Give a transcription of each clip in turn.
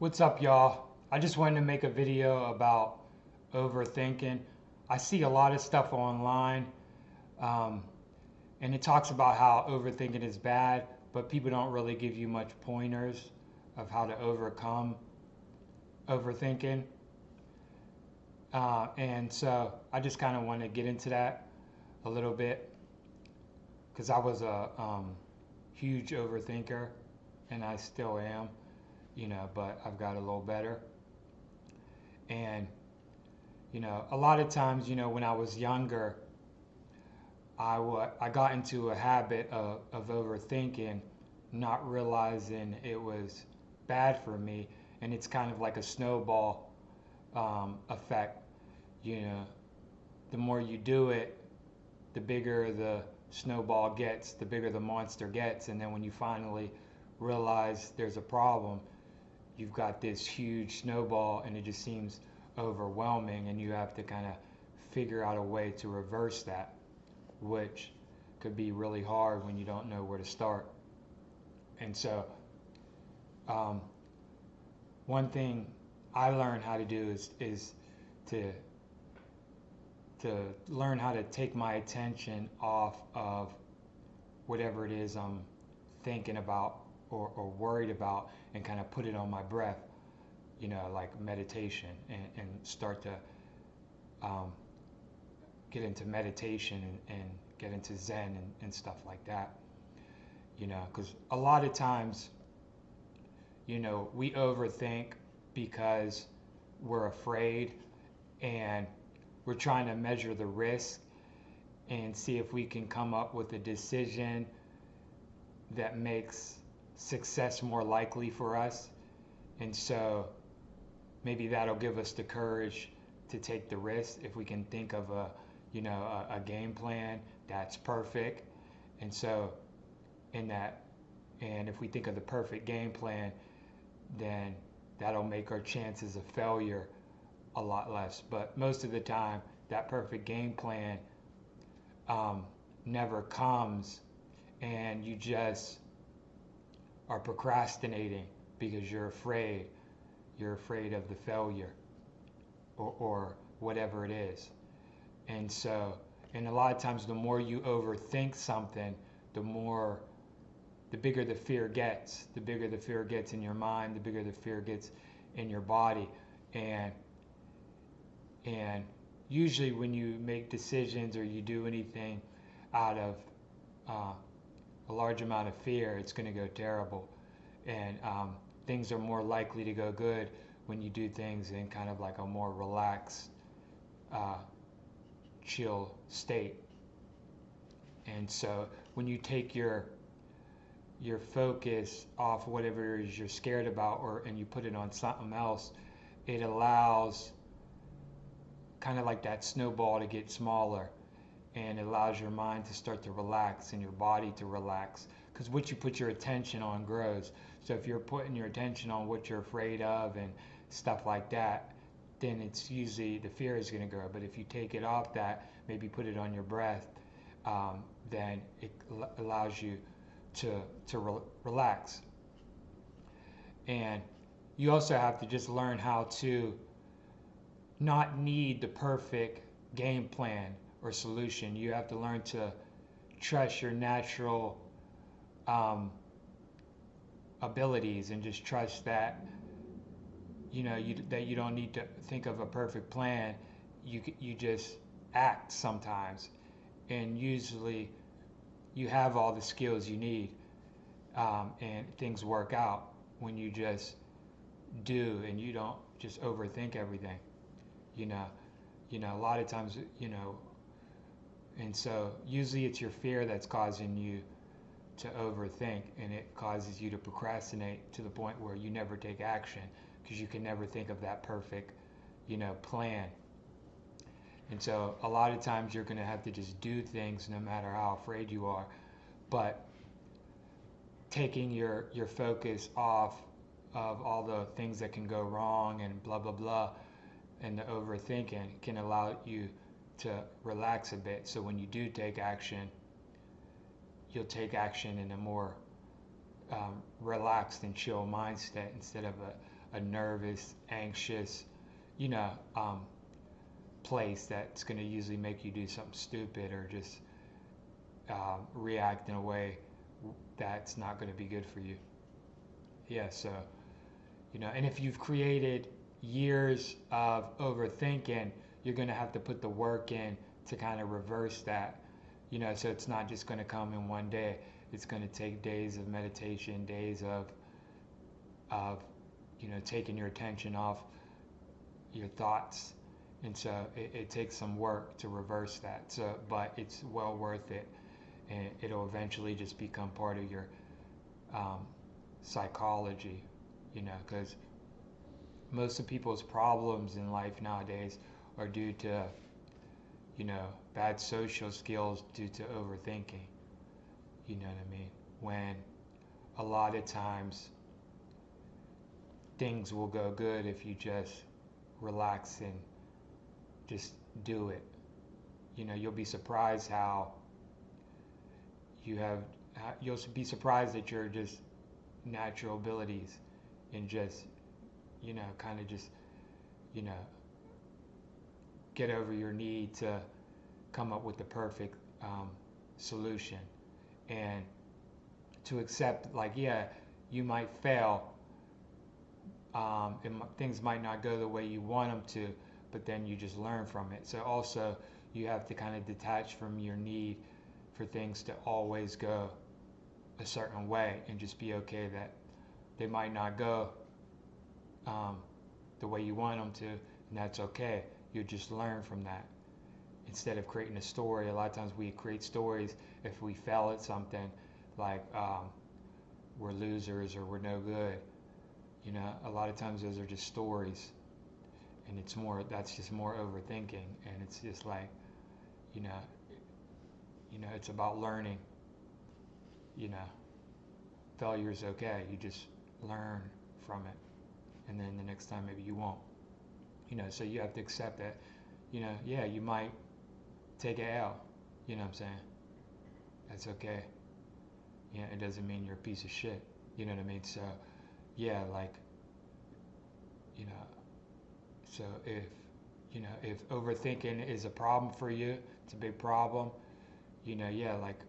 What's up, y'all? I just wanted to make a video about overthinking. I see a lot of stuff online, um, and it talks about how overthinking is bad, but people don't really give you much pointers of how to overcome overthinking. And so I just kind of want to get into that a little bit because I was a huge overthinker, and I still am, but I've got a little better. And a lot of times, when I was younger, I got into a habit of overthinking, not realizing it was bad for me, and it's kind of like a snowball effect. You know, the more you do it, the bigger the snowball gets, the bigger the monster gets, and then when you finally realize there's a problem, you've got this huge snowball, and it just seems overwhelming, and you have to kind of figure out a way to reverse that, which could be really hard when you don't know where to start. And so, um, one thing I learned how to do is to to learn how to take my attention off of whatever it is I'm thinking about or worried about, and kind of put it on my breath, like meditation, and start to um, get into meditation and get into Zen and stuff like that. Because a lot of times, we overthink because we're afraid, and we're trying to measure the risk and see if we can come up with a decision that makes success more likely for us. And so maybe that'll give us the courage to take the risk if we can think of a game plan that's perfect. And so in that, and if we think of the perfect game plan, then that'll make our chances of failure a lot less. But most of the time, that perfect game plan never comes, and you just are procrastinating because you're afraid. You're afraid of the failure, or whatever it is. And so, and a lot of times, the more you overthink something, the more, the bigger the fear gets. The bigger the fear gets in your mind, the bigger the fear gets in your body. And and usually when you make decisions or you do anything out of uh, a large amount of fear, it's going to go terrible. And things are more likely to go good when you do things in kind of like a more relaxed, uh, chill state. And so when you take your focus off whatever it is you're scared about, and you put it on something else, it allows kind of like that snowball to get smaller, and it allows your mind to start to relax and your body to relax, because what you put your attention on grows. So if you're putting your attention on what you're afraid of and stuff like that, then it's usually the fear is going to grow. But if you take it off that, maybe put it on your breath, then it allows you to relax. And you also have to just learn how to not need the perfect game plan or solution. You have to learn to trust your natural um, abilities, and just trust that that you don't need to think of a perfect plan. You just act sometimes, and usually you have all the skills you need, and things work out when you just do, and you don't just overthink everything. you know a lot of times, and so usually it's your fear that's causing you to overthink, and it causes you to procrastinate to the point where you never take action because you can never think of that perfect plan. And so a lot of times you're going to have to just do things no matter how afraid you are. But taking your focus off of all the things that can go wrong and blah blah blah, and the overthinking can allow you to relax a bit. So when you do take action, you'll take action in a more relaxed and chill mindset, instead of a nervous, anxious, you know, place that's going to usually make you do something stupid or just react in a way that's not going to be good for you. Yeah, so, and if you've created years of overthinking, you're going to have to put the work in to kind of reverse that, so it's not just going to come in one day. It's going to take days of meditation, days of taking your attention off your thoughts. And so it takes some work to reverse that. So, but it's well worth it, and it'll eventually just become part of your psychology, because most of people's problems in life nowadays are due to, bad social skills due to overthinking. You know what I mean? When a lot of times things will go good if you just relax and just do it. You'll be surprised how you'll be surprised at your just natural abilities and just, kind of just, you know, get over your need to come up with the perfect solution, and to accept, like, yeah, you might fail, things might not go the way you want them to, but then you just learn from it. So also you have to kind of detach from your need for things to always go a certain way and just be okay that they might not go the way you want them to, and that's okay. You just learn from that. Instead of creating a story, a lot of times we create stories if we fail at something, like we're losers or we're no good. A lot of times those are just stories, and that's just more overthinking, and it's just like, you know, it's about learning. Failure is okay. You just learn from it, and then the next time maybe you won't. So you have to accept that. Yeah, you might take a L. You know what I'm saying? That's okay. Yeah, it doesn't mean you're a piece of shit. You know what I mean? So, yeah, like, you know, so if overthinking is a problem for you, it's a big problem. Yeah, like,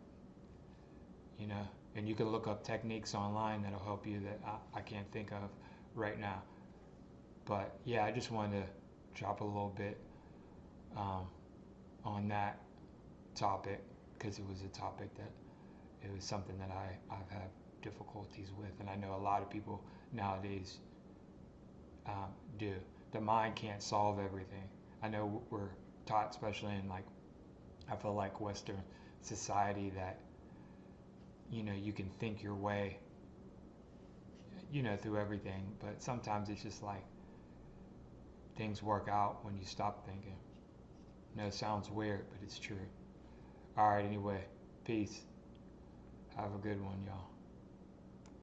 and you can look up techniques online that'll help you that I can't think of right now. But yeah, I just wanted to drop a little bit on that topic, because it was a topic that it was something that I've had difficulties with, and I know a lot of people nowadays do. The mind can't solve everything. I know we're taught, especially in, like, I feel like Western society, that you can think your way through everything, but sometimes it's just like things work out when you stop thinking. It sounds weird, but it's true. All right, anyway, peace. Have a good one, y'all.